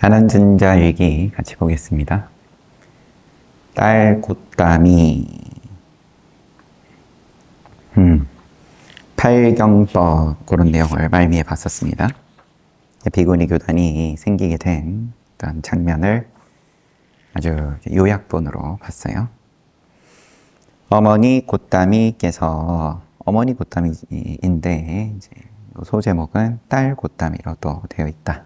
안한전자 일기 같이 보겠습니다. 딸 곶감이 팔경법 그런 내용을 말미에 봤었습니다. 비구니 교단이 생기게 된 어떤 장면을 아주 요약본으로 봤어요. 어머니 곶감이께서 어머니 곶감인데 이제 소제목은 딸 곶감이로 또 되어 있다.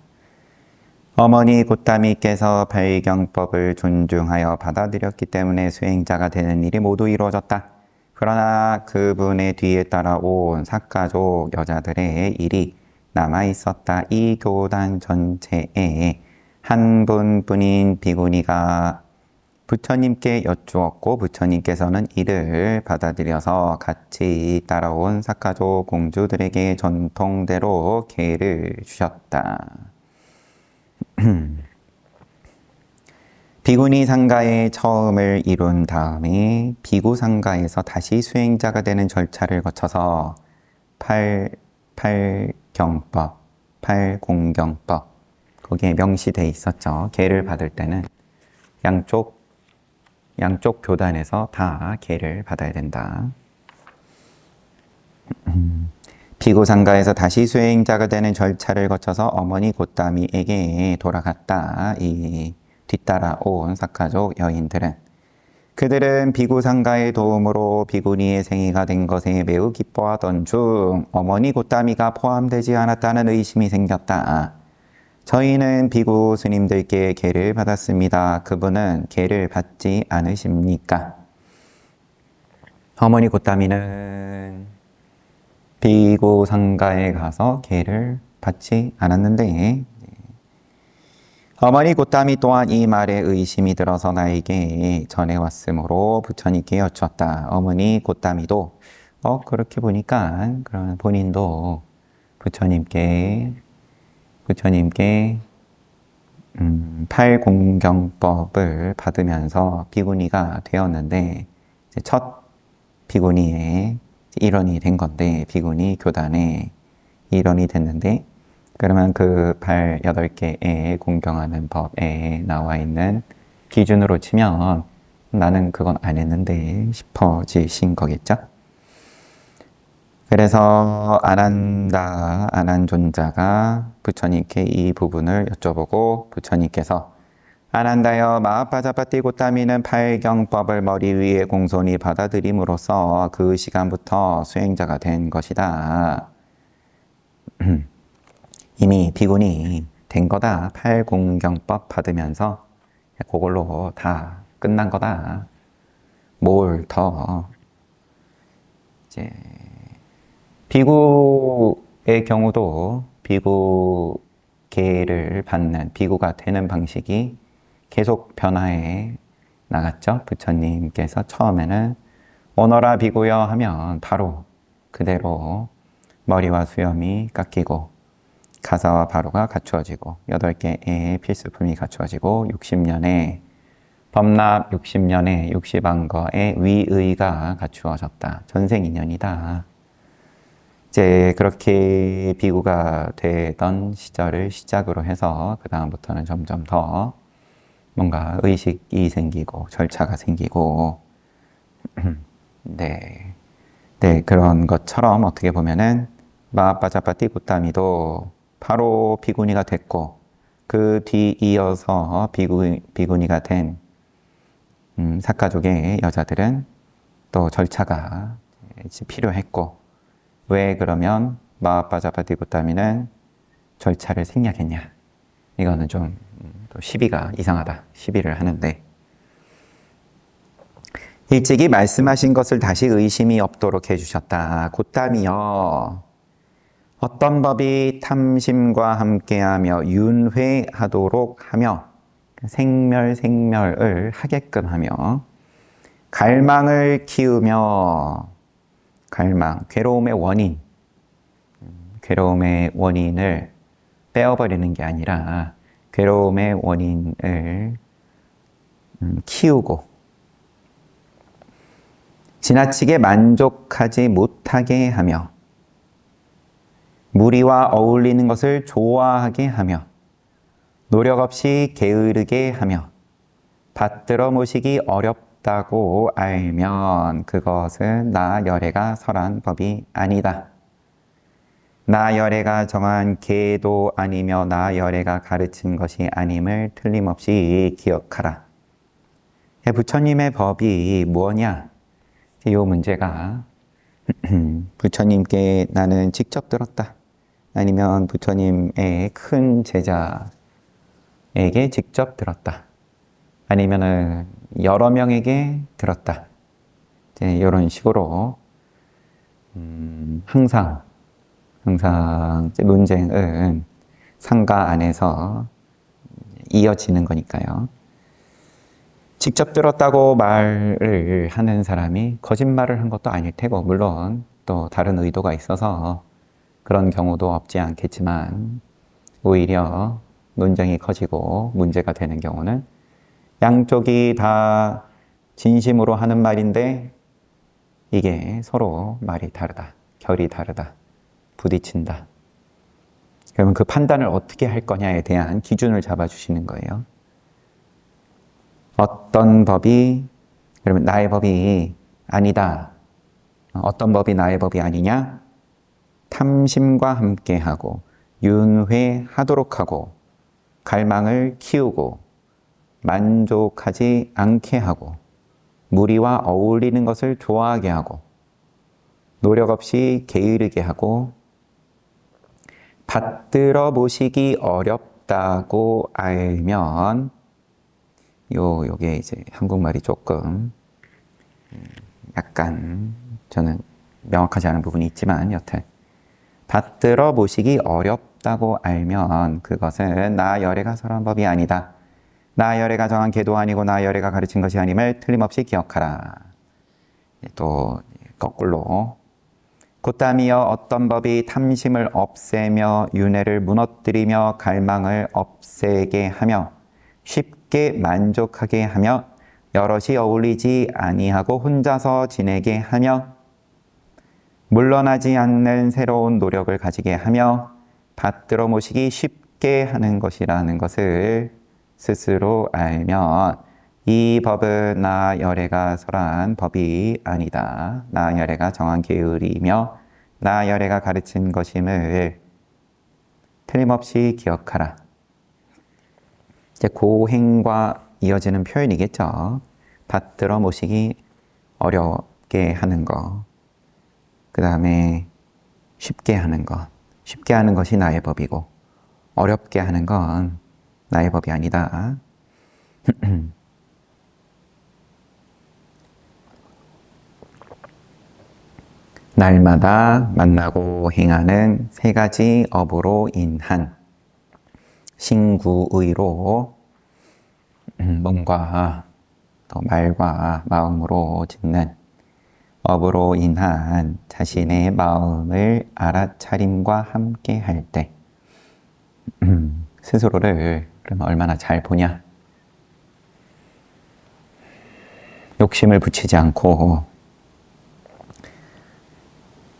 어머니 곶감이께서 발경법을 존중하여 받아들였기 때문에 수행자가 되는 일이 모두 이루어졌다. 그러나 그분의 뒤에 따라온 사가족 여자들의 일이 남아있었다. 이 교단 전체에 한 분뿐인 비구니가 부처님께 여쭈었고 부처님께서는 이를 받아들여서 같이 따라온 사가족 공주들에게 전통대로 계를 주셨다. 비구니 상가의 처음을 이룬 다음에 비구 상가에서 다시 수행자가 되는 절차를 거쳐서 팔경법, 팔공경법 거기에 명시되어 있었죠. 계를 받을 때는 양쪽 교단에서 다 계를 받아야 된다. 비구 상가에서 다시 수행자가 되는 절차를 거쳐서 어머니 곶감이에게 돌아갔다. 이 뒤따라온 사가족 여인들은 그들은 비구 상가의 도움으로 비구니의 생이가 된 것에 매우 기뻐하던 중 어머니 곶감이가 포함되지 않았다는 의심이 생겼다. 저희는 비구 스님들께 계를 받았습니다. 그분은 계를 받지 않으십니까? 어머니 곶감이는 비구 상가에 가서 계를 받지 않았는데 어머니 곶감이 또한 이 말에 의심이 들어서 나에게 전해왔으므로 부처님께 여쭈었다. 어머니 곶감이도 그렇게 보니까 그런 본인도 부처님께 팔공경법을 받으면서 비구니가 되었는데 첫 비구니의 일원이 된 건데 비구니 교단의 일원이 됐는데 그러면 그 8개의 공경하는 법에 나와 있는 기준으로 치면 나는 그건 안 했는데 싶어지신 거겠죠? 그래서 안한존자가 부처님께 이 부분을 여쭤보고 부처님께서 안한다여 마하파자파티 곶감이는 팔경법을 머리 위에 공손히 받아들임으로써 그 시간부터 수행자가 된 것이다. 이미 비구니 된 거다. 팔공경법 받으면서 그걸로 다 끝난 거다. 뭘 더 이제 비구의 경우도 비구계를 받는 비구가 되는 방식이 계속 변화해 나갔죠. 부처님께서 처음에는 오너라 비구여 하면 바로 그대로 머리와 수염이 깎이고 가사와 바로가 갖추어지고 8개의 필수품이 갖추어지고 60년에 법납 60년에 60안거의 위의가 갖추어졌다. 전생인연이다. 이제 그렇게 비구가 되던 시절을 시작으로 해서 그 다음부터는 점점 더 뭔가 의식이 생기고 절차가 생기고 네, 그런 것처럼 어떻게 보면은 마하파자파티 곶감이도 바로 비구니가 됐고 그 뒤 이어서 비구니가 된 사가족의 여자들은 또 절차가 필요했고 왜 그러면 마하파자파티 곶감이는 절차를 생략했냐? 이거는 좀 또 시비가 이상하다. 시비를 하는데 일찍이 말씀하신 것을 다시 의심이 없도록 해주셨다. 곶감이여 어떤 법이 탐심과 함께하며 윤회하도록 하며 생멸을 하게끔 하며 갈망을 키우며 괴로움의 원인을 빼어버리는 게 아니라 괴로움의 원인을 키우고 지나치게 만족하지 못하게 하며 무리와 어울리는 것을 좋아하게 하며 노력 없이 게으르게 하며 받들어 모시기 어렵다고 알면 그것은 나 열애가 설한 법이 아니다. 나 열애가 정한 계도 아니며 나 열애가 가르친 것이 아님을 틀림없이 기억하라. 부처님의 법이 무엇냐? 이 문제가 부처님께 나는 직접 들었다. 아니면 부처님의 큰 제자에게 직접 들었다. 아니면은 여러 명에게 들었다. 이제 이런 식으로 항상 논쟁은 상가 안에서 이어지는 거니까요. 직접 들었다고 말을 하는 사람이 거짓말을 한 것도 아닐 테고, 물론 또 다른 의도가 있어서 그런 경우도 없지 않겠지만, 오히려 논쟁이 커지고 문제가 되는 경우는 양쪽이 다 진심으로 하는 말인데 이게 서로 말이 다르다, 결이 다르다, 부딪힌다. 그러면 그 판단을 어떻게 할 거냐에 대한 기준을 잡아주시는 거예요. 어떤 법이, 그러면 나의 법이 아니다. 어떤 법이 나의 법이 아니냐? 탐심과 함께하고 윤회하도록 하고 갈망을 키우고 만족하지 않게 하고 무리와 어울리는 것을 좋아하게 하고 노력 없이 게으르게 하고 받들어 보시기 어렵다고 알면 요게 이제 한국말이 조금 약간 저는 명확하지 않은 부분이 있지만 여튼 받들어 보시기 어렵다고 알면 그것은 나 열애가 설한 법이 아니다. 나 열애가 정한 계도 아니고 나 열애가 가르친 것이 아님을 틀림없이 기억하라. 또 거꾸로 곧다미여 어떤 법이 탐심을 없애며 윤회를 무너뜨리며 갈망을 없애게 하며 쉽게 만족하게 하며 여럿이 어울리지 아니하고 혼자서 지내게 하며 물러나지 않는 새로운 노력을 가지게 하며 받들어 모시기 쉽게 하는 것이라는 것을 스스로 알면 이 법은 나 열애가 설한 법이 아니다. 나 열애가 정한 계율이며 나 열애가 가르친 것임을 틀림없이 기억하라. 이제 고행과 이어지는 표현이겠죠. 받들어 모시기 어렵게 하는 것. 그 다음에 쉽게 하는 것. 쉽게 하는 것이 나의 법이고 어렵게 하는 건 나의 법이 아니다. 날마다 만나고 행하는 세 가지 업으로 인한 신구의로 몸과 또 말과 마음으로 짓는 업으로 인한 자신의 마음을 알아차림과 함께 할 때 스스로를 그러면 얼마나 잘 보냐? 욕심을 붙이지 않고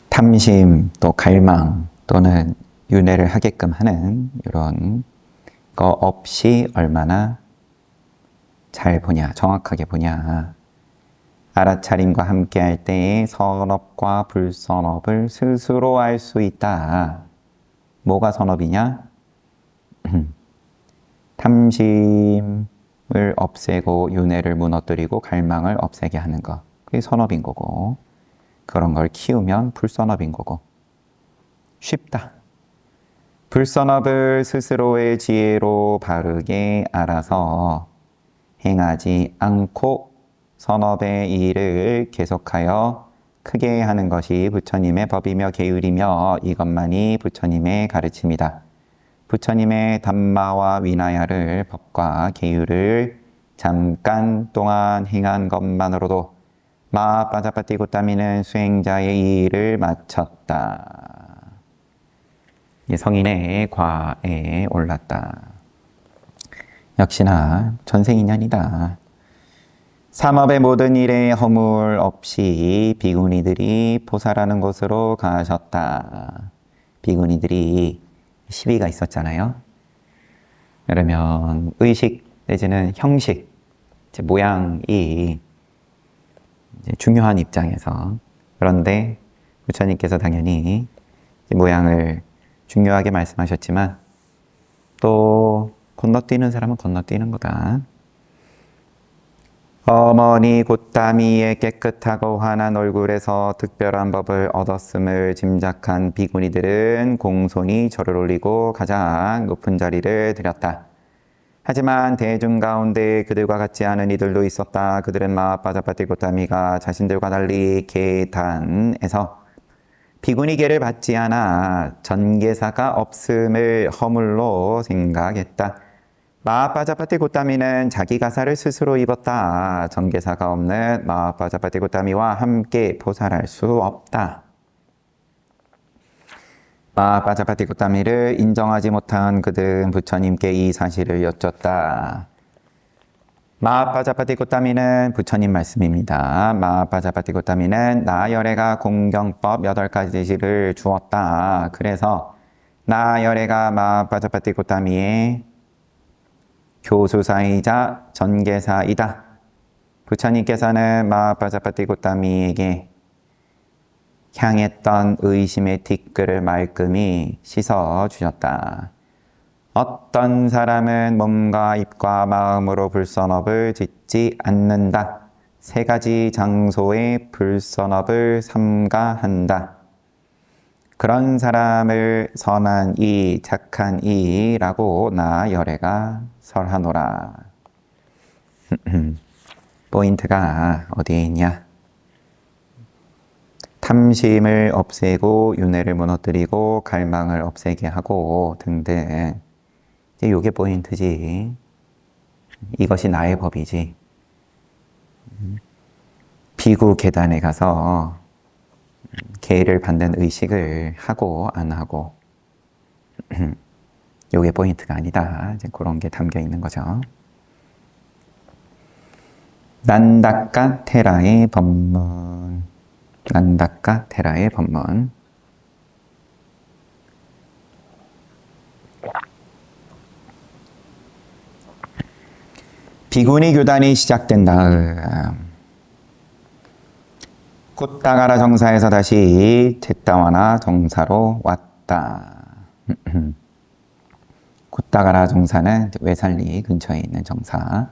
탐심 또 갈망 또는 윤회를 하게끔 하는 이런 거 없이 얼마나 잘 보냐, 정확하게 보냐. 알아차림과 함께 할 때의 선업과 불선업을 스스로 알 수 있다. 뭐가 선업이냐? 탐심을 없애고 윤회를 무너뜨리고 갈망을 없애게 하는 것. 그게 선업인 거고 그런 걸 키우면 불선업인 거고 쉽다. 불선업을 스스로의 지혜로 바르게 알아서 행하지 않고 선업의 일을 계속하여 크게 하는 것이 부처님의 법이며 계율이며 이것만이 부처님의 가르침이다. 부처님의 담마와 위나야를 법과 계율을 잠깐 동안 행한 것만으로도 마빠자빠띠 고따미는 수행자의 일을 마쳤다. 성인의 과에 올랐다. 역시나 전생인연이다. 삼업의 모든 일에 허물 없이 비구니들이 보살하는 곳으로 가셨다. 비구니들이 시비가 있었잖아요. 그러면 의식 내지는 형식, 모양이 이제 중요한 입장에서, 그런데 부처님께서 당연히 모양을 중요하게 말씀하셨지만 또 건너뛰는 사람은 건너뛰는 거다. 어머니 곧다미의 깨끗하고 환한 얼굴에서 특별한 법을 얻었음을 짐작한 비구니들은 공손히 절을 올리고 가장 높은 자리를 드렸다. 하지만 대중 가운데 그들과 같지 않은 이들도 있었다. 그들은 마하빠자파티 곧다미가 자신들과 달리 계단에서 비구니계를 받지 않아 전계사가 없음을 허물로 생각했다. 마하빠자파티 곧다미는 자기 가사를 스스로 입었다. 전계사가 없는 마하빠자파티 곧다미와 함께 보살할 수 없다. 마하빠자파티 곧다미를 인정하지 못한 그들은 부처님께 이 사실을 여쭙다. 마하빠자파티 곧다미는 부처님 말씀입니다. 마하빠자파티 곧다미는 나열애가 공경법 8가지를 주었다. 그래서 나열애가 마하빠자파티 곧다미의 교수사이자 전계사이다. 부처님께서는 마하빠자파티 곧다미에게 향했던 의심의 티끌을 말끔히 씻어 주셨다. 어떤 사람은 몸과 입과 마음으로 불선업을 짓지 않는다. 3가지 장소에 불선업을 삼가한다. 그런 사람을 선한 이, 착한 이라고 나열애가 설하노라. 포인트가 어디에 있냐? 탐심을 없애고 윤회를 무너뜨리고 갈망을 없애게 하고 등등. 이게 포인트지. 이것이 나의 법이지. 비구 계단에 가서 계를 받는 의식을 하고 안 하고 요게 포인트가 아니다. 이제 그런 게 담겨 있는 거죠. 난다카 테라의 법문. 난다카 테라의 법문. 비구니 교단이 시작된 다음 꽃다가라 정사에서 다시 제타와나 정사로 왔다. 꽃다가라 정사는 외살리 근처에 있는 정사.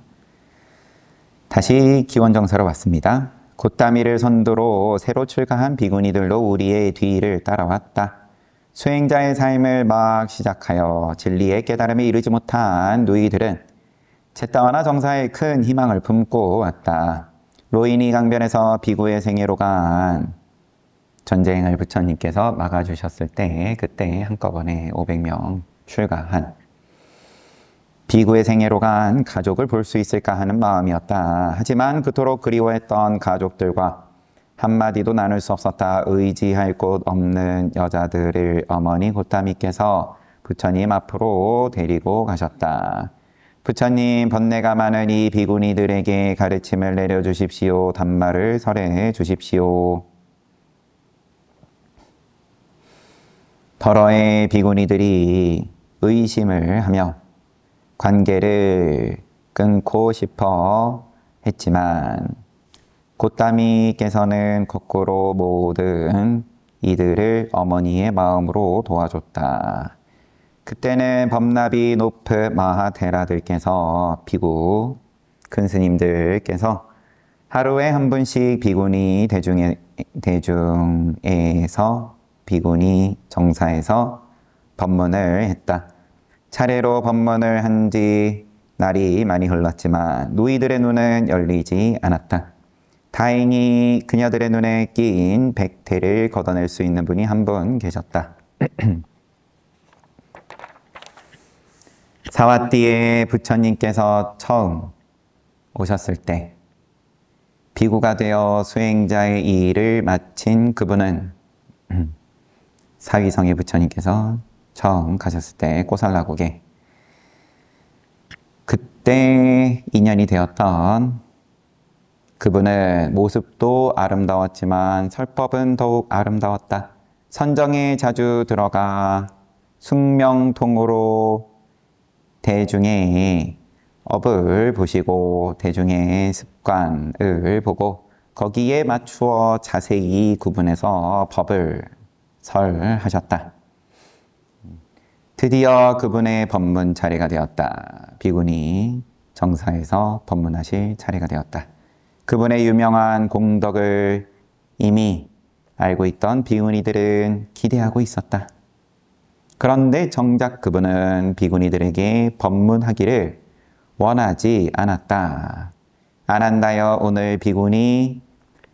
다시 기원 정사로 왔습니다. 곧다미를 선두로 새로 출가한 비구니들도 우리의 뒤를 따라왔다. 수행자의 삶을 막 시작하여 진리의 깨달음에 이르지 못한 누이들은 제타와나 정사에 큰 희망을 품고 왔다. 로히니 강변에서 비구의 생애로 간 전쟁을 부처님께서 막아주셨을 때 그때 한꺼번에 500명 출가한 비구의 생애로 간 가족을 볼 수 있을까 하는 마음이었다. 하지만 그토록 그리워했던 가족들과 한마디도 나눌 수 없었다. 의지할 곳 없는 여자들을 어머니 곧다미께서 부처님 앞으로 데리고 가셨다. 부처님, 번뇌가 많은 이 비구니들에게 가르침을 내려주십시오. 단말을 설해 주십시오. 더러의 비구니들이 의심을 하며 관계를 끊고 싶어 했지만 곧다미께서는 거꾸로 모든 이들을 어머니의 마음으로 도와줬다. 그때는 범나비 노프 마하테라들께서 비구 큰 스님들께서 하루에 한 분씩 비구니 대중에서 비구니 정사에서 법문을 했다. 차례로 법문을 한 지 날이 많이 흘렀지만 누이들의 눈은 열리지 않았다. 다행히 그녀들의 눈에 끼인 백태를 걷어낼 수 있는 분이 한 분 계셨다. 사와띠에 부처님께서 처음 오셨을 때 비구가 되어 수행자의 이 일을 마친 그분은 사위성의 부처님께서 처음 가셨을 때 꼬살라국에 그때 인연이 되었던 그분의 모습도 아름다웠지만 설법은 더욱 아름다웠다. 선정에 자주 들어가 숙명통으로 대중의 업을 보시고 대중의 습관을 보고 거기에 맞추어 자세히 구분해서 법을 설하셨다. 드디어 그분의 법문 차례가 되었다. 비구니 정사에서 법문하실 차례가 되었다. 그분의 유명한 공덕을 이미 알고 있던 비구니들은 기대하고 있었다. 그런데 정작 그분은 비구니들에게 법문하기를 원하지 않았다. 아난다여, 오늘 비구니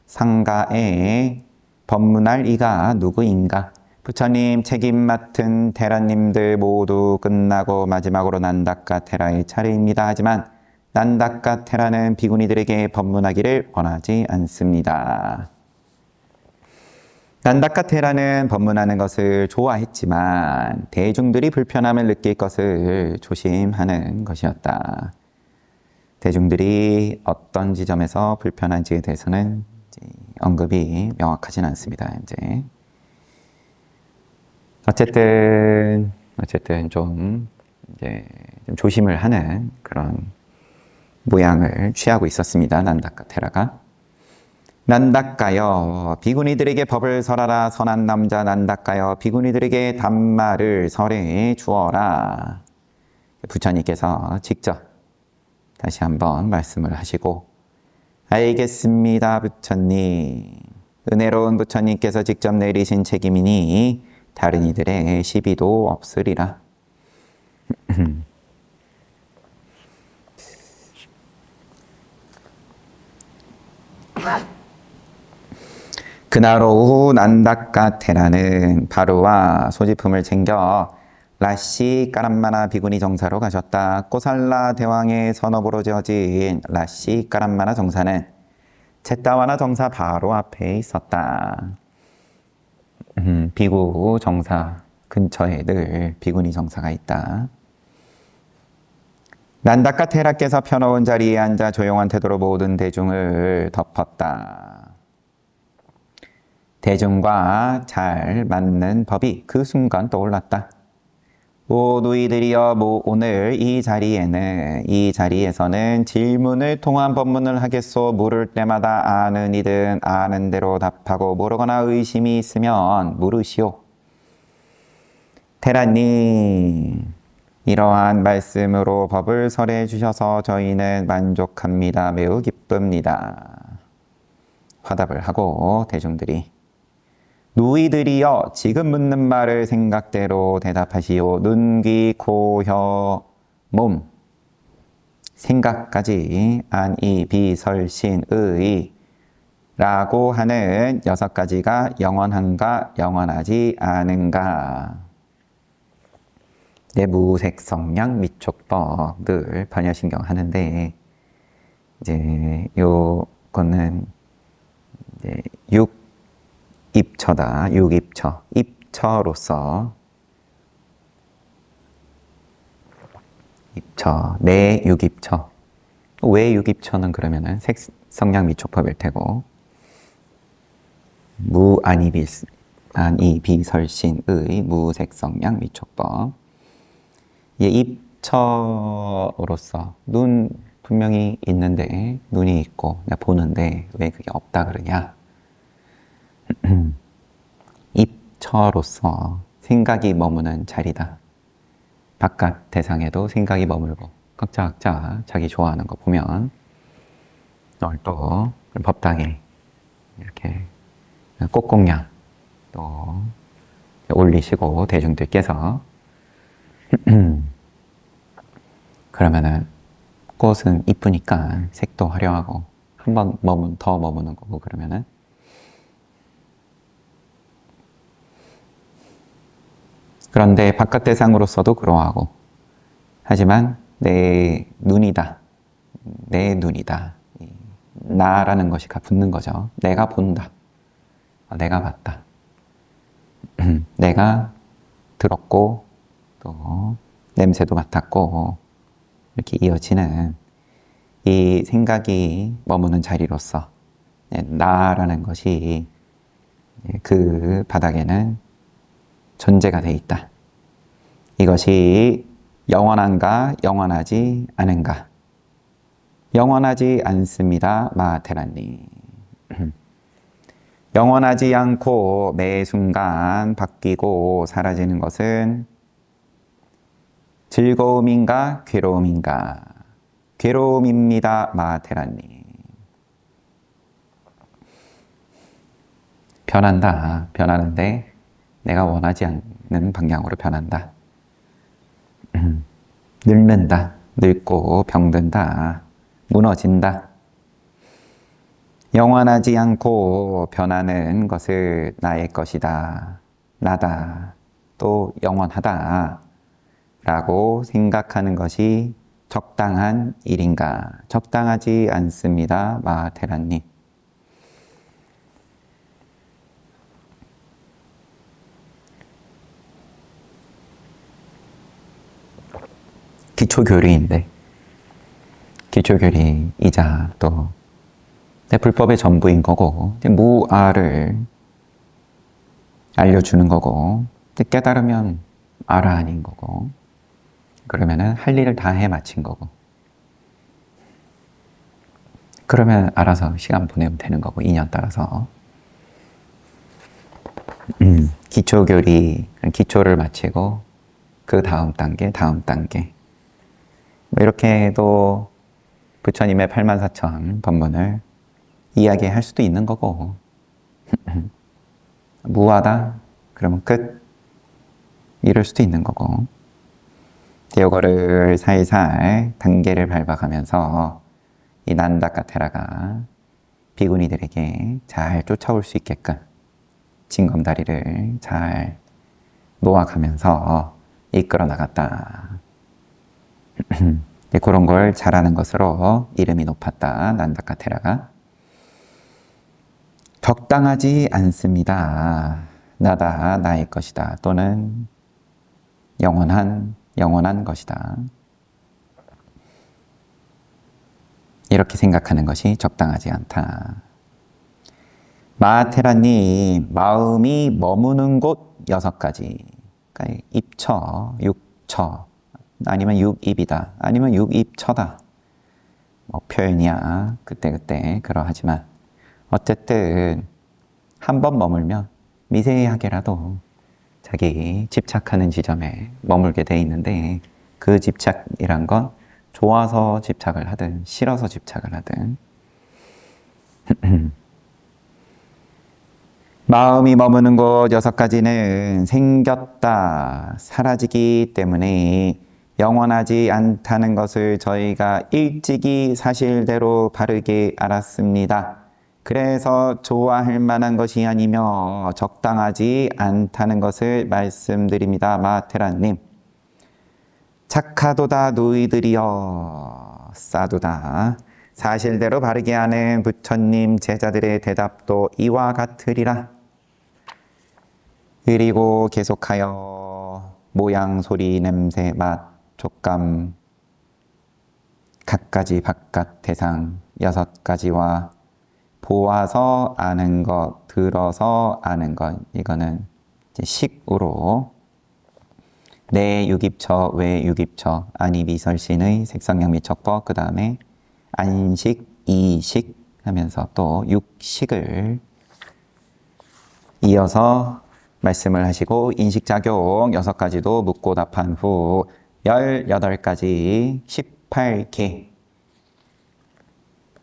상가에 법문할 이가 누구인가? 부처님 책임 맡은 테라님들 모두 끝나고 마지막으로 난다카 테라의 차례입니다. 하지만 난다카 테라는 비구니들에게 법문하기를 원하지 않습니다. 난다카 테라는 법문하는 것을 좋아했지만 대중들이 불편함을 느낄 것을 조심하는 것이었다. 대중들이 어떤 지점에서 불편한지에 대해서는 언급이 명확하진 않습니다. 이제 어쨌든 좀 조심을 하는 그런 모양을 취하고 있었습니다. 난다카 테라가. 난다카여, 비구니들에게 법을 설하라. 선한 남자 난다카여, 비구니들에게 단말을 설해 주어라. 부처님께서 직접 다시 한번 말씀을 하시고, 알겠습니다, 부처님. 은혜로운 부처님께서 직접 내리신 책임이니 다른 이들의 시비도 없으리라. 그날 오후 난다카 테라는 바루와 소지품을 챙겨 라시 까람마나 비구니 정사로 가셨다. 꼬살라 대왕의 선업으로 지어진 라시 까람마나 정사는 쳇다와나 정사 바로 앞에 있었다. 비구 정사 근처에 늘 비구니 정사가 있다. 난다카 테라께서 펴놓은 자리에 앉아 조용한 태도로 모든 대중을 덮었다. 대중과 잘 맞는 법이 그 순간 떠올랐다. 오 누이들이여, 오늘 이 자리에서는 질문을 통한 법문을 하겠소. 물을 때마다 아는 이든 아는 대로 답하고 모르거나 의심이 있으면 물으시오. 테라님, 이러한 말씀으로 법을 설해 주셔서 저희는 만족합니다. 매우 기쁩니다. 화답을 하고 대중들이, 누이들이여, 지금 묻는 말을 생각대로 대답하시오. 눈, 귀, 코, 혀, 몸, 생각까지 안, 이, 비, 설, 신, 의 라고 하는 6가지가 영원한가 영원하지 않은가. 무색, 성량, 미촉법 늘 반야신경 하는데, 이제 요거는 이제 입처다. 6입처. 입처로서 입처. 내 6입처. 왜 6입처는 그러면은 색, 성량, 미촉법일 테고, 무, 안이, 비, 설, 신, 의, 무색, 성량, 미촉법. 입처로서 눈 분명히 있는데, 눈이 있고 내가 보는데 왜 그게 없다 그러냐? 입처로서 생각이 머무는 자리다. 바깥 대상에도 생각이 머물고 각자 자기 좋아하는 거 보면 오늘 또 법당에 이렇게 꽃공양 또 올리시고 대중들께서 그러면은 꽃은 이쁘니까 색도 화려하고 한번 더 머무는 거고, 그러면은 그런데 바깥 대상으로서도 그러하고, 하지만 내 눈이다. 내 눈이다. 나라는 것이 붙는 거죠. 내가 본다. 내가 봤다. 내가 들었고 또 냄새도 맡았고, 이렇게 이어지는 이 생각이 머무는 자리로서 나라는 것이 그 바닥에는 존재가 돼 있다. 이것이 영원한가, 영원하지 않은가? 영원하지 않습니다. 마테라님. 영원하지 않고 매 순간 바뀌고 사라지는 것은 즐거움인가, 괴로움인가? 괴로움입니다. 마테라님. 변한다. 변하는데 내가 원하지 않는 방향으로 변한다. 늙는다. 늙고 병든다. 무너진다. 영원하지 않고 변하는 것을 나의 것이다. 나다. 또 영원하다. 라고 생각하는 것이 적당한 일인가? 적당하지 않습니다. 마테라님. 기초교리인데, 기초교리이자 또 불법의 전부인 거고, 무아를 알려주는 거고, 깨달으면 아라한인 거고, 그러면은 할 일을 다 해 마친 거고, 그러면 알아서 시간 보내면 되는 거고, 인연 따라서. 기초교리, 기초를 마치고, 그 다음 단계, 뭐 이렇게 또 부처님의 84,000 법문을 이야기할 수도 있는 거고, 무하다? 그러면 끝. 이럴 수도 있는 거고, 이거를 살살 단계를 밟아가면서 이 난다카테라가 비구니들에게 잘 쫓아올 수 있게끔 징검다리를 잘 놓아가면서 이끌어 나갔다. 그런 걸 잘하는 것으로 이름이 높았다. 난다카테라가. 적당하지 않습니다. 나다, 나의 것이다. 또는 영원한 것이다. 이렇게 생각하는 것이 적당하지 않다. 마테라님, 마음이 머무는 곳 6가지. 그러니까 입처, 육처, 아니면 육입이다. 아니면 육입처다. 뭐 표현이야. 그때 그러하지만 어쨌든 한 번 머물면 미세하게라도 자기 집착하는 지점에 머물게 돼 있는데, 그 집착이란 건 좋아서 집착을 하든 싫어서 집착을 하든 마음이 머무는 곳 6가지는 생겼다, 사라지기 때문에 영원하지 않다는 것을 저희가 일찍이 사실대로 바르게 알았습니다. 그래서 좋아할 만한 것이 아니며 적당하지 않다는 것을 말씀드립니다. 마테라님. 착하도다 누이들이여 싸도다. 사실대로 바르게 하는 부처님 제자들의 대답도 이와 같으리라. 그리고 계속하여 모양, 소리, 냄새, 맛, 촉감, 각가지 바깥 대상 6가지와 보아서 아는 것, 들어서 아는 것, 이거는 이제 식으로 내 유깁처, 외 유깁처, 아니 미설신의 색성양미척법, 그 다음에 안식, 이식 하면서 또 육식을 이어서 말씀을 하시고, 인식작용 6가지도 묻고 답한 후 18가지 18개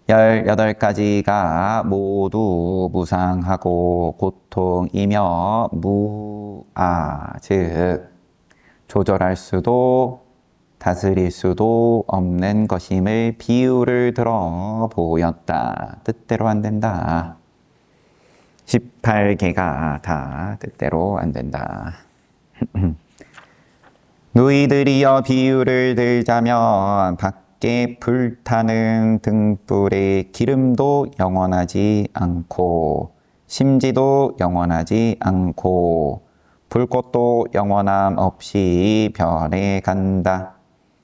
18가지가 모두 무상하고 고통이며 무아, 즉 조절할 수도 다스릴 수도 없는 것임을 비유를 들어 보였다. 뜻대로 안 된다. 18개가 다 뜻대로 안 된다. 누이들이여 비유를 들자면 밖에 불타는 등불의 기름도 영원하지 않고 심지도 영원하지 않고 불꽃도 영원함 없이 변해 간다.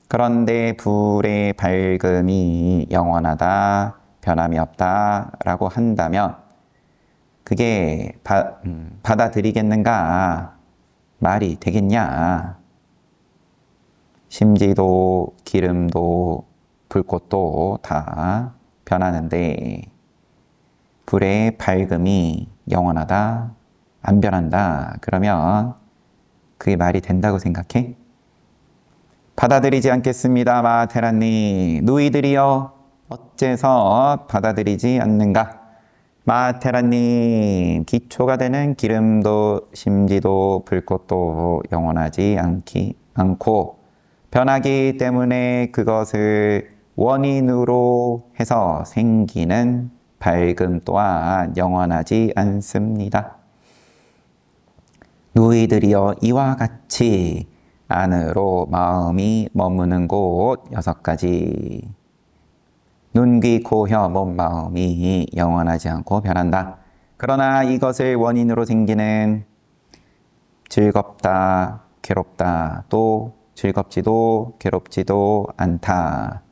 그런데 불의 밝음이 영원하다, 변함이 없다 라고 한다면 그게 받아들이겠는가? 말이 되겠냐? 심지도, 기름도, 불꽃도 다 변하는데 불의 밝음이 영원하다, 안 변한다. 그러면 그게 말이 된다고 생각해? 받아들이지 않겠습니다. 마테라님. 누이들이여 어째서 받아들이지 않는가? 마테라님. 기초가 되는 기름도 심지도 불꽃도 영원하지 않고 변하기 때문에 그것을 원인으로 해서 생기는 밝음 또한 영원하지 않습니다. 누이들이여 이와 같이 안으로 마음이 머무는 곳 6가지. 눈, 귀, 코, 혀, 몸, 마음이 영원하지 않고 변한다. 그러나 이것을 원인으로 생기는 즐겁다, 괴롭다, 또 즐겁지도 괴롭지도 않다.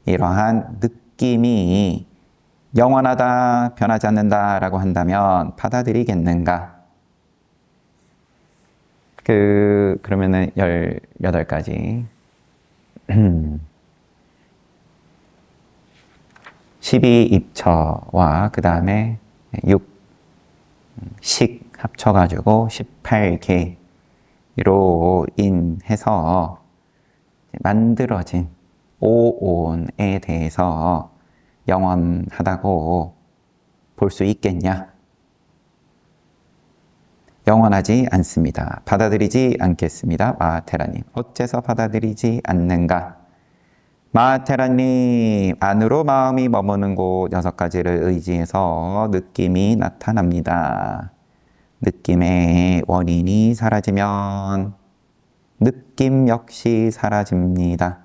이러한 느낌이 영원하다, 변하지 않는다 라고 한다면 받아들이겠는가? 그러면은 18가지. 12입처와 그 다음에 6식 합쳐가지고 18개로 인해서 만들어진 오온에 대해서 영원하다고 볼 수 있겠냐? 영원하지 않습니다. 받아들이지 않겠습니다. 마테라님. 어째서 받아들이지 않는가? 마테라님. 안으로 마음이 머무는 곳 6가지를 의지해서 느낌이 나타납니다. 느낌의 원인이 사라지면 느낌 역시 사라집니다.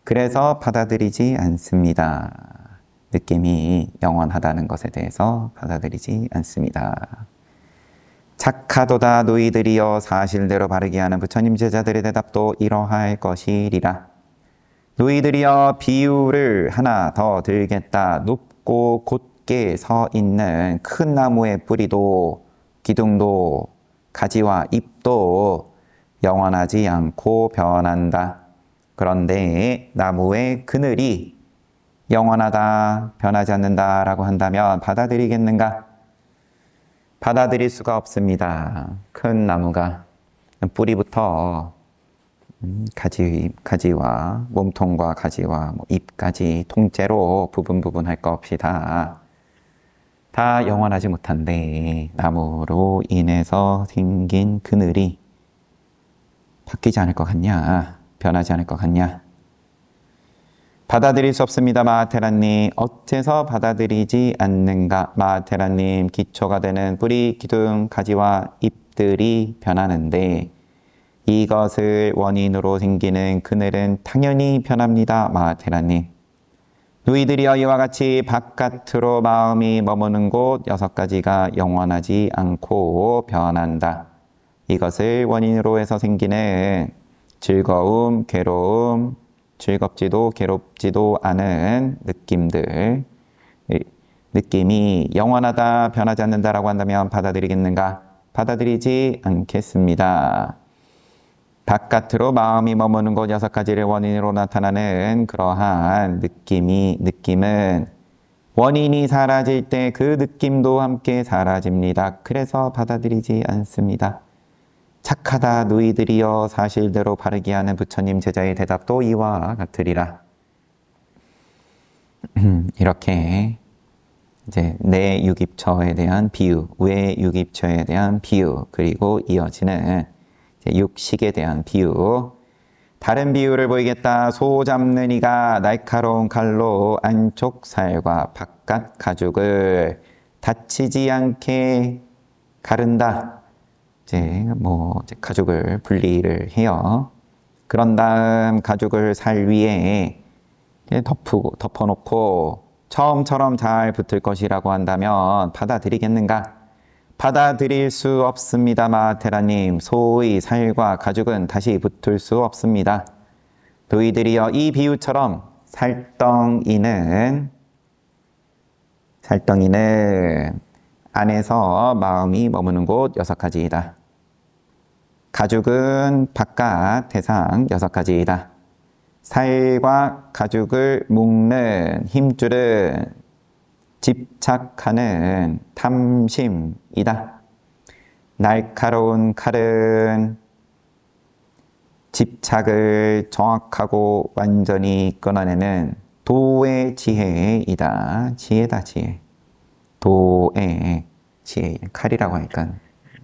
그래서 받아들이지 않습니다. 느낌이 영원하다는 것에 대해서 받아들이지 않습니다. 착하도다 너희들이여 사실대로 바르게 하는 부처님 제자들의 대답도 이러할 것이리라. 너희들이여 비유를 하나 더 들겠다. 높고 곧게 서 있는 큰 나무의 뿌리도 기둥도 가지와 잎도 영원하지 않고 변한다. 그런데 나무의 그늘이 영원하다, 변하지 않는다 라고 한다면 받아들이겠는가? 받아들일 수가 없습니다. 큰 나무가 뿌리부터 가지와 몸통과 가지와 잎까지 통째로 부분 할 것 없이 다 영원하지 못한데 나무로 인해서 생긴 그늘이 바뀌지 않을 것 같냐? 변하지 않을 것 같냐? 받아들일 수 없습니다. 마테라님. 어째서 받아들이지 않는가? 마테라님. 기초가 되는 뿌리, 기둥, 가지와 잎들이 변하는데 이것을 원인으로 생기는 그늘은 당연히 변합니다. 마테라님. 너희들이여 이와 같이 바깥으로 마음이 머무는 곳 6가지가 영원하지 않고 변한다. 이것을 원인으로 해서 생기는 즐거움, 괴로움, 즐겁지도 괴롭지도 않은 느낌이 영원하다, 변하지 않는다라고 한다면 받아들이겠는가? 받아들이지 않겠습니다. 바깥으로 마음이 머무는 곳 6가지를 원인으로 나타나는 그러한 느낌은 원인이 사라질 때 그 느낌도 함께 사라집니다. 그래서 받아들이지 않습니다. 착하다 너희들이여 사실대로 바르게 하는 부처님 제자의 대답도 이와 같으리라. 이렇게 이제 내 육입처에 대한 비유, 외 육입처에 대한 비유, 그리고 이어지는 육식에 대한 비유. 다른 비유를 보이겠다. 소 잡는 이가 날카로운 칼로 안쪽 살과 바깥 가죽을 다치지 않게 가른다. 이제 가죽을 분리를 해요. 그런 다음 가죽을 살 위에 덮어놓고 처음처럼 잘 붙을 것이라고 한다면 받아들이겠는가? 받아들일 수 없습니다. 마테라님. 소의 살과 가죽은 다시 붙을 수 없습니다. 너희들이여 이 비유처럼 살덩이는 안에서 마음이 머무는 곳 6가지이다. 가죽은 바깥 대상 6가지이다. 살과 가죽을 묶는 힘줄은 집착하는 탐심이다. 날카로운 칼은 집착을 정확하고 완전히 끊어내는 도의 지혜이다. 지혜다, 지혜. 도의 지혜. 칼이라고 하니까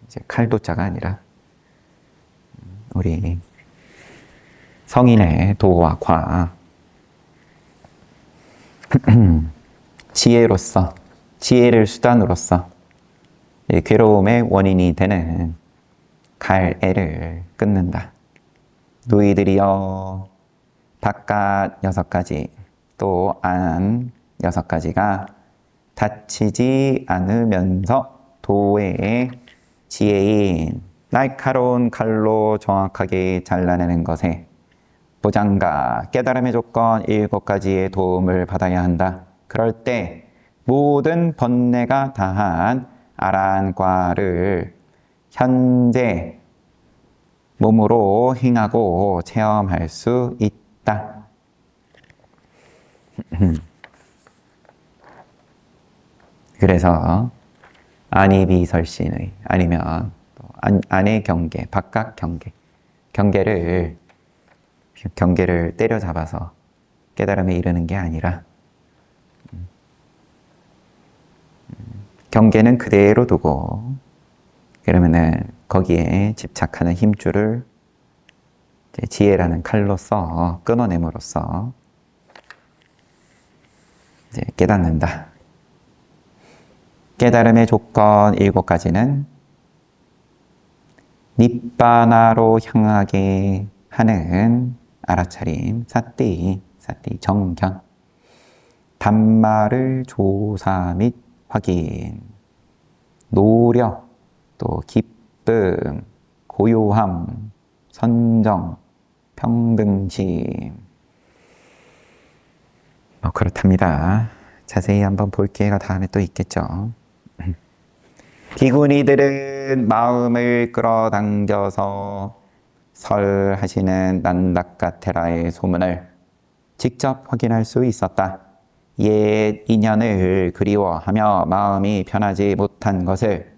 이제 칼도자가 아니라 우리 성인의 도와 과. 지혜로서, 지혜를 수단으로서 괴로움의 원인이 되는 갈애를 끊는다. 너희들이여 바깥 6가지 또 안 6가지가 다치지 않으면서 도의 지혜인 날카로운 칼로 정확하게 잘라내는 것에 보장과 깨달음의 조건 7가지의 도움을 받아야 한다. 그럴 때 모든 번뇌가 다한 아란과를 현재 몸으로 행하고 체험할 수 있다. 그래서 안이비설신의 아니면 안의 경계, 바깥 경계, 경계를 때려잡아서 깨달음에 이르는 게 아니라 경계는 그대로 두고 그러면은 거기에 집착하는 힘줄을 지혜라는 칼로써 끊어냄으로써 이제 깨닫는다. 깨달음의 조건 7가지는 니빠나로 향하게 하는 알아차림, 사띠 정견, 단마를 조사 및 확인, 노력, 또 기쁨, 고요함, 선정, 평등심. 그렇답니다. 자세히 한번 볼 기회가 다음에 또 있겠죠. 비구니들은 마음을 끌어당겨서 설하시는 난다카테라의 소문을 직접 확인할 수 있었다. 옛 인연을 그리워하며 마음이 편하지 못한 것을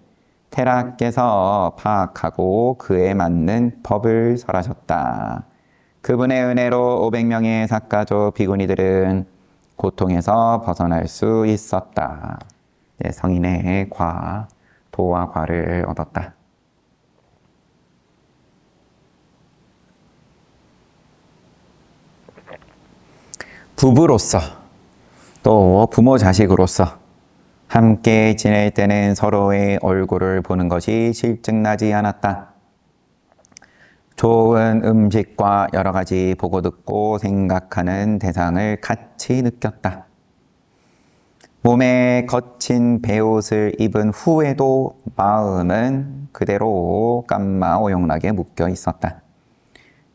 테라께서 파악하고 그에 맞는 법을 설하셨다. 그분의 은혜로 500명의 사가족 비구니들은 고통에서 벗어날 수 있었다. 성인의 과, 도와 과를 얻었다. 부부로서 또 부모 자식으로서 함께 지낼 때는 서로의 얼굴을 보는 것이 실증나지 않았다. 좋은 음식과 여러 가지 보고 듣고 생각하는 대상을 같이 느꼈다. 몸에 거친 베옷을 입은 후에도 마음은 그대로 깜마오용락에 묶여 있었다.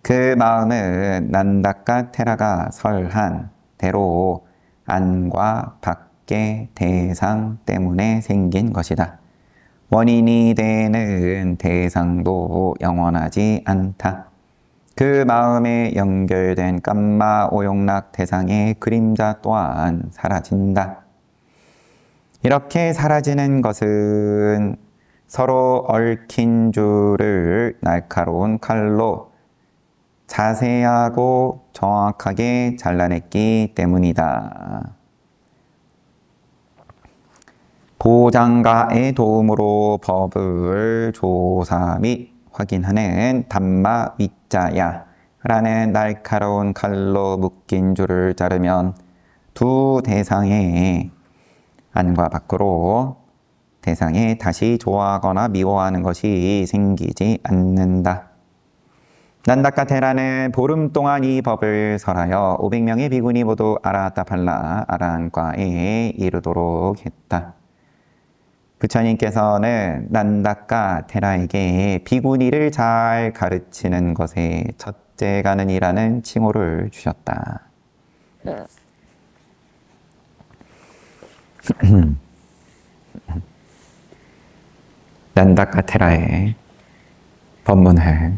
그 마음은 난다카 테라가 설한 대로 안과 밖의 대상 때문에 생긴 것이다. 원인이 되는 대상도 영원하지 않다. 그 마음에 연결된 깜마 오용락 대상의 그림자 또한 사라진다. 이렇게 사라지는 것은 서로 얽힌 줄을 날카로운 칼로 자세하고 정확하게 잘라냈기 때문이다. 보장가의 도움으로 법을 조사 및 확인하는 담마 위자야 라는 날카로운 칼로 묶인 줄을 자르면 두 대상의 안과 밖으로 대상에 다시 좋아하거나 미워하는 것이 생기지 않는다. 난다카테라는 보름 동안 이 법을 설하여 500명의 비구니 모두 아라타팔라 아란과에 이르도록 했다. 부처님께서는 난다카테라에게 비구니를 잘 가르치는 것에 첫째가는이라는 칭호를 주셨다. 난다카테라의 법문을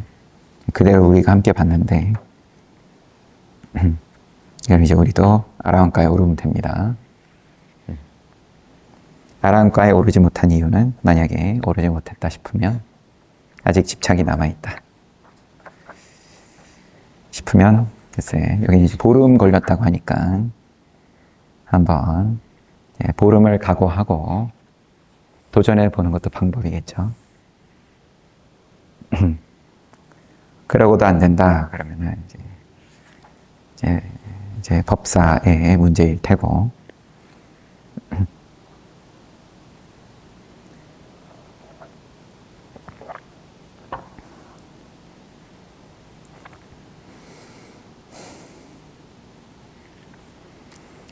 그대로 우리가 함께 봤는데 그럼 이제 우리도 아라한가에 오르면 됩니다. 아라한가에 오르지 못한 이유는 만약에 오르지 못했다 싶으면 아직 집착이 남아있다 싶으면 글쎄 여기 이제 보름 걸렸다고 하니까 한번 보름을 각오하고 도전해 보는 것도 방법이겠죠. 그러고도 안 된다 그러면은 이제 법사의 문제일 테고.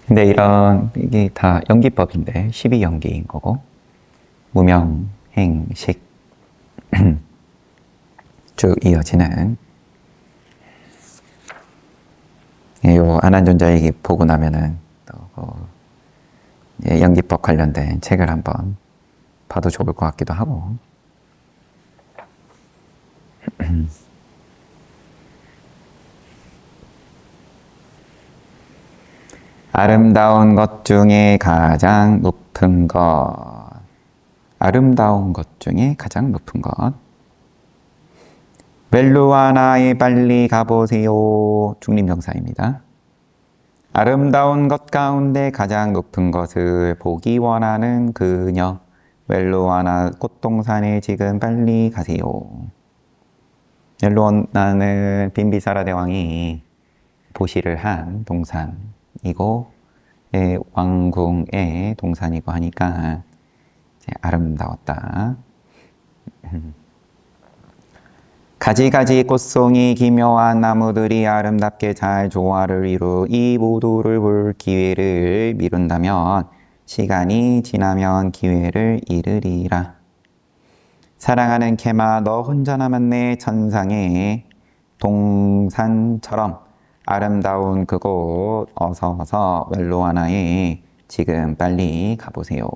근데 이게 다 연기법인데 12연기인 거고 무명, 행, 식 쭉 이어지는 요 안한존자얘기 보고 나면은 또 연기법 관련된 책을 한번 봐도 좋을 것 같기도 하고. 아름다운 것 중에 가장 높은 것. 아름다운 것 중에 가장 높은 것. 멜루아나에 빨리 가보세요. 중림정사입니다. 아름다운 것 가운데 가장 높은 것을 보기 원하는 그녀. 멜루아나 꽃동산에 지금 빨리 가세요. 멜루아나는 빈비사라 대왕이 보시를 한 동산이고 왕궁의 동산이고 하니까 아름다웠다. 가지가지 꽃송이 기묘한 나무들이 아름답게 잘 조화를 이루 이 모두를 볼 기회를 미룬다면 시간이 지나면 기회를 잃으리라. 사랑하는 케마 너 혼자 남았네. 천상의 동산처럼 아름다운 그곳 어서 멜루아나에 지금 빨리 가보세요.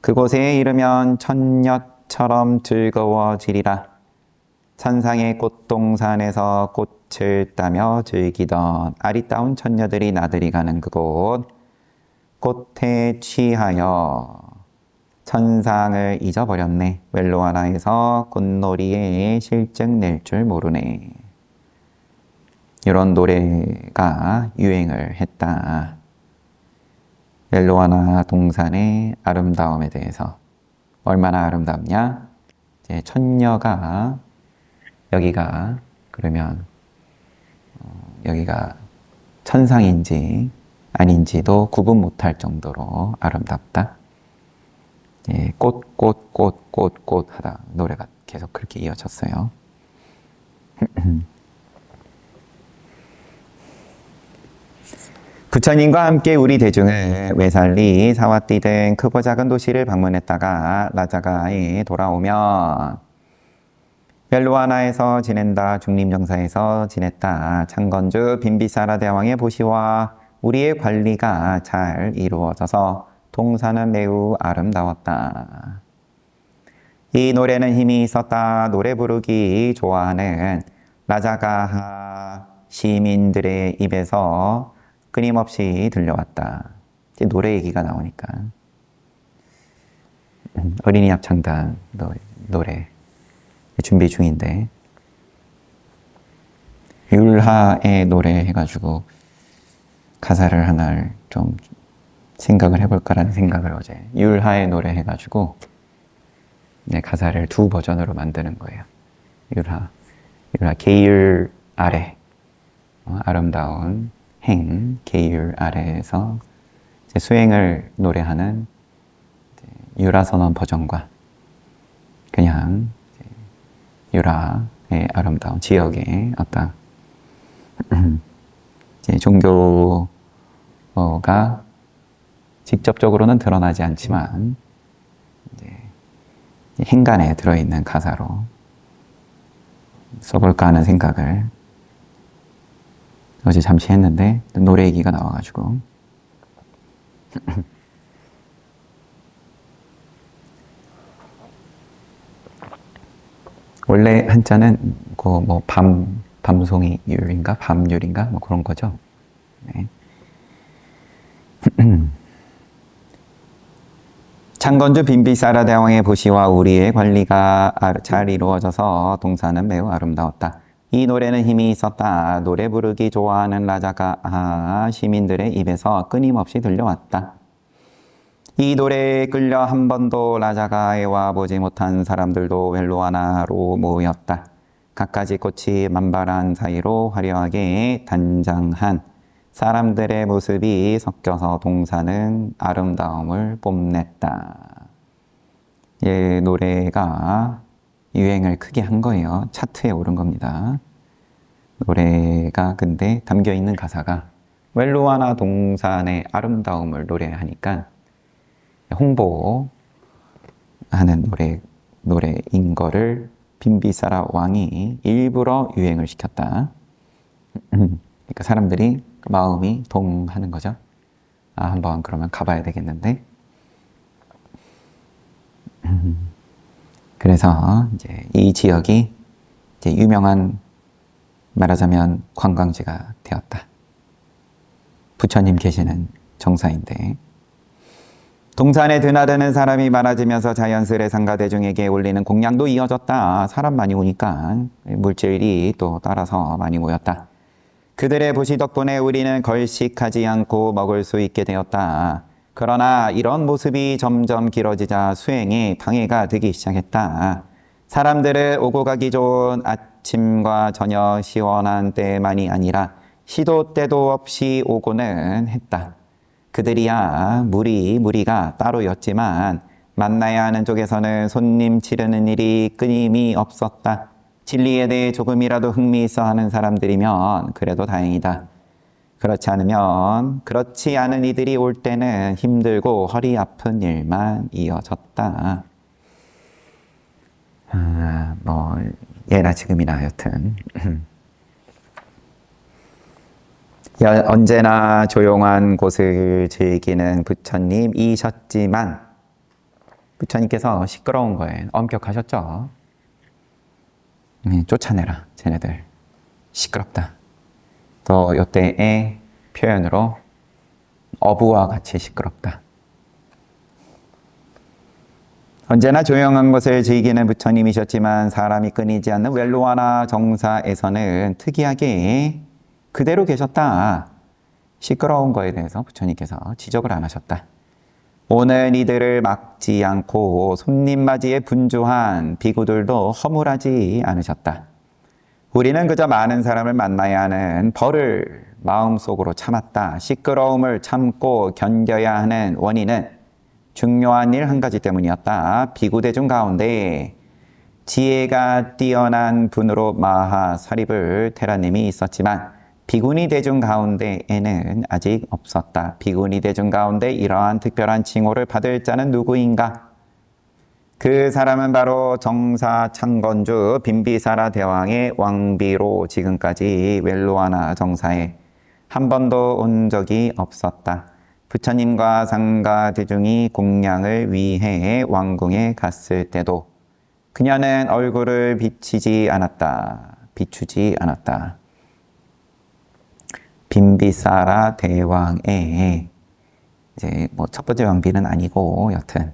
그곳에 이르면 천녀처럼 즐거워지리라. 천상의 꽃동산에서 꽃을 따며 즐기던 아리따운 천녀들이 나들이 가는 그곳 꽃에 취하여 천상을 잊어버렸네. 멜루아나에서 꽃놀이에 실증 낼 줄 모르네. 이런 노래가 유행을 했다. 멜루아나 동산의 아름다움에 대해서. 얼마나 아름답냐? 이제 천녀가 여기가 그러면 여기가 천상인지 아닌지도 구분 못할 정도로 아름답다. 꽃 하다 노래가 계속 그렇게 이어졌어요. 부처님과 함께 우리 대중을 웨살리, 사와띠 등 크고 작은 도시를 방문했다가 라자가에 돌아오면 멜루아나에서 지낸다, 중림정사에서 지냈다, 창건주 빈비사라 대왕의 보시와 우리의 관리가 잘 이루어져서 동산은 매우 아름다웠다. 이 노래는 힘이 있었다. 노래 부르기 좋아하는 라자가하 시민들의 입에서 끊임없이 들려왔다. 이제 노래 얘기가 나오니까 어린이 합창단 노래 준비 중인데 율하의 노래 해가지고 가사를 하나를 좀 생각을 해볼까라는 생각을 어제 율하의 노래 해가지고 가사를 두 버전으로 만드는 거예요. 율하 계율 아래 아름다운 행 계율 아래에서 수행을 노래하는 유라선언 버전과 그냥 유라의 아름다운 지역의 어떤 종교가 직접적으로는 드러나지 않지만 행간에 들어있는 가사로 써볼까 하는 생각을 어제 잠시 했는데 노래 얘기가 나와가지고 원래 한자는 뭐 밤송이율인가 밤율인가 뭐 그런 거죠. 네. 창건주 빈비사라 대왕의 보시와 우리의 관리가 잘 이루어져서 동사는 매우 아름다웠다. 이 노래는 힘이 있었다. 노래 부르기 좋아하는 라자가 시민들의 입에서 끊임없이 들려왔다. 이 노래에 끌려 한 번도 라자가에 와보지 못한 사람들도 웰루아나로 모였다. 갖가지 꽃이 만발한 사이로 화려하게 단장한 사람들의 모습이 섞여서 동사는 아름다움을 뽐냈다. 이 노래가 유행을 크게 한 거예요. 차트에 오른 겁니다. 노래가 근데 담겨있는 가사가 웰루아나 동산의 아름다움을 노래하니까 홍보하는 노래인 거를 빈비사라 왕이 일부러 유행을 시켰다. 그러니까 사람들이 마음이 동하는 거죠. 한번 그러면 가봐야 되겠는데. 그래서 이제 이 지역이 이제 유명한 말하자면 관광지가 되었다. 부처님 계시는 정사인데. 동산에 드나드는 사람이 많아지면서 자연스레 상가 대중에게 올리는 공양도 이어졌다. 사람 많이 오니까 물질이 또 따라서 많이 모였다. 그들의 보시 덕분에 우리는 걸식하지 않고 먹을 수 있게 되었다. 그러나 이런 모습이 점점 길어지자 수행에 방해가 되기 시작했다. 사람들은 오고 가기 좋은 아침과 저녁 시원한 때만이 아니라 시도 때도 없이 오고는 했다. 그들이야 무리가 따로였지만 만나야 하는 쪽에서는 손님 치르는 일이 끊임이 없었다. 진리에 대해 조금이라도 흥미있어 하는 사람들이면 그래도 다행이다. 그렇지 않은 이들이 올 때는 힘들고 허리 아픈 일만 이어졌다. 예나 지금이나 여튼 언제나 조용한 곳을 즐기는 부처님이셨지만 부처님께서 시끄러운 거에 엄격하셨죠. 쫓아내라 쟤네들 시끄럽다. 또 요때의 표현으로 어부와 같이 시끄럽다. 언제나 조용한 것을 즐기는 부처님이셨지만 사람이 끊이지 않는 웰루아나 정사에서는 특이하게 그대로 계셨다. 시끄러운 거에 대해서 부처님께서 지적을 안 하셨다. 오는 이들을 막지 않고 손님 맞이에 분주한 비구들도 허물하지 않으셨다. 우리는 그저 많은 사람을 만나야 하는 벌을 마음속으로 참았다. 시끄러움을 참고 견뎌야 하는 원인은 중요한 일 한 가지 때문이었다. 비구대중 가운데 지혜가 뛰어난 분으로 마하 사립을 테라님이 있었지만 비구니 대중 가운데에는 아직 없었다. 비구니 대중 가운데 이러한 특별한 칭호를 받을 자는 누구인가? 그 사람은 바로 정사 창건주 빈비사라 대왕의 왕비로 지금까지 웰루아나 정사에 한 번도 온 적이 없었다. 부처님과 상가 대중이 공양을 위해 왕궁에 갔을 때도 그녀는 얼굴을 비추지 않았다. 빈비사라 대왕의 이제 뭐 첫 번째 왕비는 아니고 여튼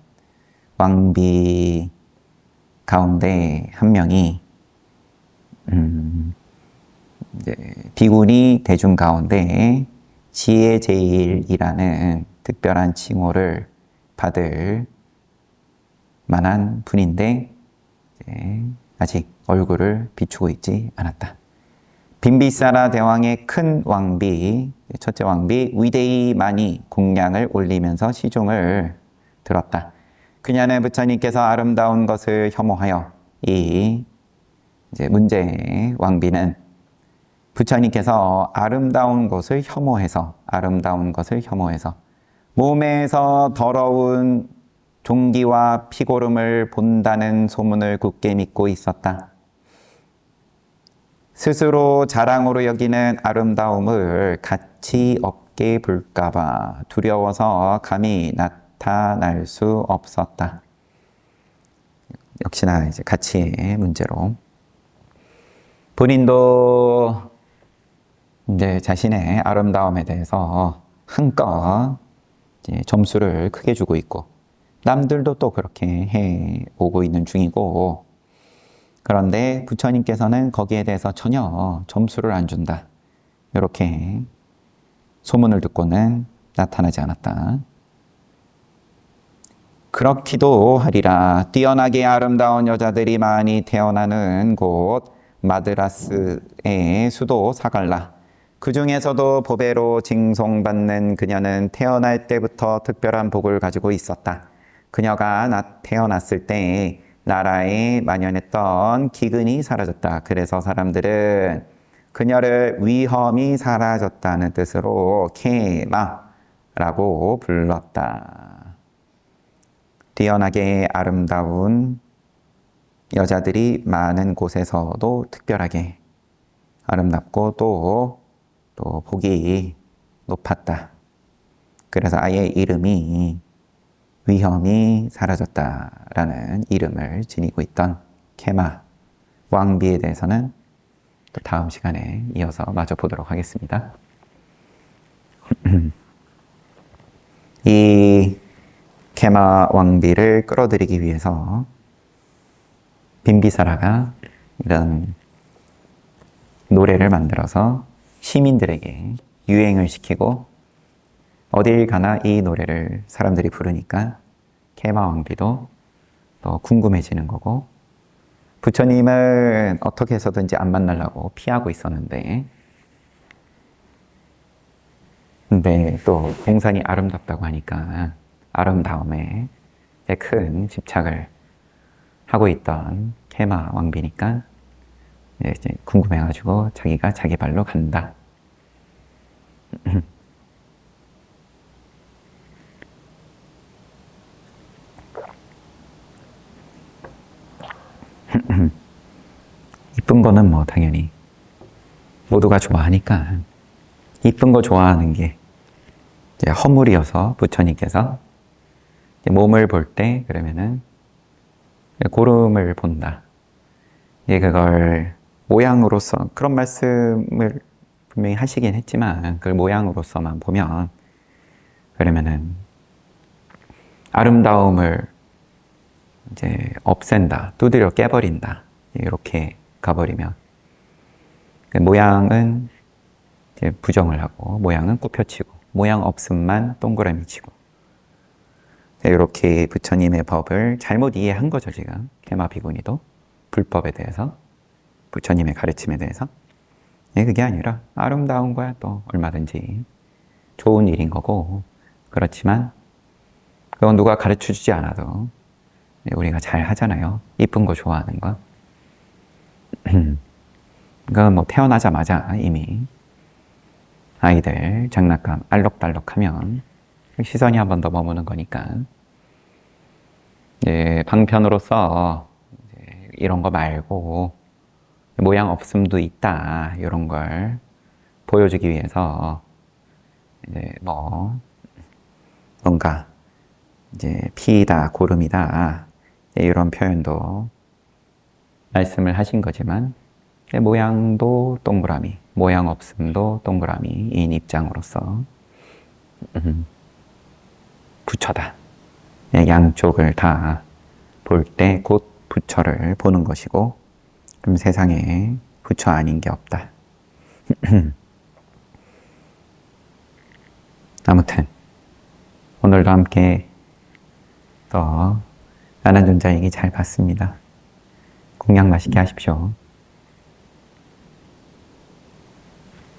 왕비 가운데 한 명이 이제 비구니 대중 가운데 지혜제일이라는 특별한 칭호를 받을 만한 분인데 이제 아직 얼굴을 비추고 있지 않았다. 빈비사라 대왕의 큰 왕비, 첫째 왕비 위대히 많이 공양을 올리면서 시중을 들었다. 그녀는 부처님께서 아름다운 것을 혐오하여 이 이제 문제의 왕비는 부처님께서 아름다운 것을 혐오해서 몸에서 더러운 종기와 피고름을 본다는 소문을 굳게 믿고 있었다. 스스로 자랑으로 여기는 아름다움을 가치 없게 볼까봐 두려워서 감히 나타날 수 없었다. 역시나 이제 가치의 문제로 본인도 이제 자신의 아름다움에 대해서 한껏 이제 점수를 크게 주고 있고, 남들도 또 그렇게 해 오고 있는 중이고, 그런데 부처님께서는 거기에 대해서 전혀 점수를 안 준다. 이렇게 소문을 듣고는 나타나지 않았다. 그렇기도 하리라. 뛰어나게 아름다운 여자들이 많이 태어나는 곳 마드라스의 수도 사갈라. 그 중에서도 보배로 징송받는 그녀는 태어날 때부터 특별한 복을 가지고 있었다. 그녀가 태어났을 때 나라에 만연했던 기근이 사라졌다. 그래서 사람들은 그녀를 위험이 사라졌다는 뜻으로 케마라고 불렀다. 뛰어나게 아름다운 여자들이 많은 곳에서도 특별하게 아름답고 또 복이 높았다. 그래서 아예 이름이 위험이 사라졌다라는 이름을 지니고 있던 케마 왕비에 대해서는 또 다음 시간에 이어서 마저 보도록 하겠습니다. 이 케마 왕비를 끌어들이기 위해서 빈비사라가 이런 노래를 만들어서 시민들에게 유행을 시키고, 어딜 가나 이 노래를 사람들이 부르니까 케마 왕비도 또 궁금해지는 거고, 부처님은 어떻게 해서든지 안 만나려고 피하고 있었는데, 근데 또 동산이 아름답다고 하니까 아름다움에 큰 집착을 하고 있던 케마 왕비니까 이제 궁금해가지고 자기가 자기 발로 간다. 이쁜 거는 뭐 당연히 모두가 좋아하니까, 이쁜 거 좋아하는 게 이제 허물이어서 부처님께서 이제 몸을 볼 때 그러면은 고름을 본다. 이제 그걸 모양으로서, 그런 말씀을 분명히 하시긴 했지만 그걸 모양으로서만 보면 그러면은 아름다움을 이제 없앤다, 두드려 깨버린다, 이렇게 가버리면 모양은 이제 부정을 하고 모양은 굽혀치고 모양 없음만 동그라미 치고, 이렇게 부처님의 법을 잘못 이해한 거죠. 지금 케마 비구니도 불법에 대해서, 부처님의 가르침에 대해서. 그게 아니라 아름다운 거야 또 얼마든지 좋은 일인 거고, 그렇지만 그건 누가 가르쳐 주지 않아도 우리가 잘 하잖아요. 이쁜 거 좋아하는 거. 그건 뭐 태어나자마자 이미 아이들 장난감 알록달록하면 시선이 한 번 더 머무는 거니까, 방편으로서 이런 거 말고 모양 없음도 있다, 이런 걸 보여주기 위해서 뭔가 피이다, 고름이다, 이런 표현도 말씀을 하신 거지만, 모양도 동그라미, 모양 없음도 동그라미인 입장으로서 부처다. 양쪽을 다 볼 때 곧 부처를 보는 것이고, 그럼 세상에 부처 아닌 게 없다. 아무튼 오늘도 함께 또 나는 존자 얘기 잘 봤습니다. 공양 맛있게 하십시오.